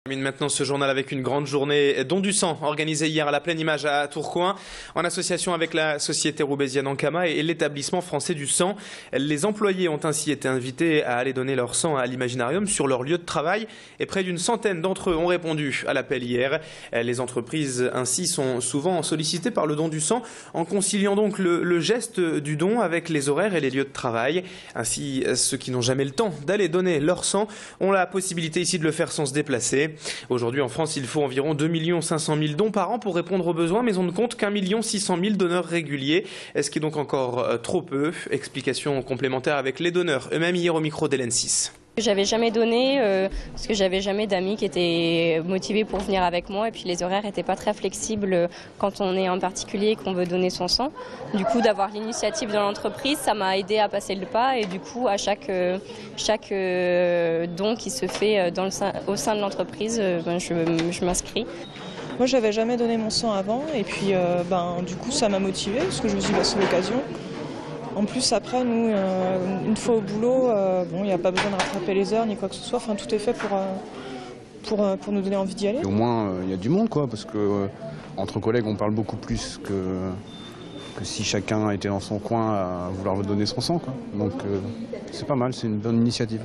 On termine maintenant ce journal avec une grande journée don du sang organisée hier à la Pleine Image à Tourcoing en association avec la Société roubaisienne Ankama et l'établissement français du sang. Les employés ont ainsi été invités à aller donner leur sang à l'Imaginarium sur leur lieu de travail et près d'une centaine d'entre eux ont répondu à l'appel hier. Les entreprises ainsi sont souvent sollicitées par le don du sang en conciliant donc le geste du don avec les horaires et les lieux de travail. Ainsi, ceux qui n'ont jamais le temps d'aller donner leur sang ont la possibilité ici de le faire sans se déplacer. Aujourd'hui en France, il faut environ 2 500 000 dons par an pour répondre aux besoins, mais on ne compte qu'1 600 000 donneurs réguliers, ce qui est donc encore trop peu. Explication complémentaire avec les donneurs eux-mêmes hier au micro d'Hélène 6. J'avais jamais donné parce que j'avais jamais d'amis qui étaient motivés pour venir avec moi et puis les horaires n'étaient pas très flexibles quand on est en particulier et qu'on veut donner son sang. Du coup, d'avoir l'initiative dans l'entreprise, ça m'a aidé à passer le pas et du coup, à chaque don qui se fait au sein de l'entreprise, je m'inscris. Moi, j'avais jamais donné mon sang avant et puis du coup, ça m'a motivée parce que je me suis dit c'est l'occasion. En plus, après, nous, une fois au boulot, il n'y a pas besoin de rattraper les heures ni quoi que ce soit. Enfin, tout est fait pour nous donner envie d'y aller. Et au moins, il y a du monde, quoi, parce que entre collègues, on parle beaucoup plus que si chacun était dans son coin à vouloir donner son sang, quoi. Donc, c'est pas mal, c'est une bonne initiative.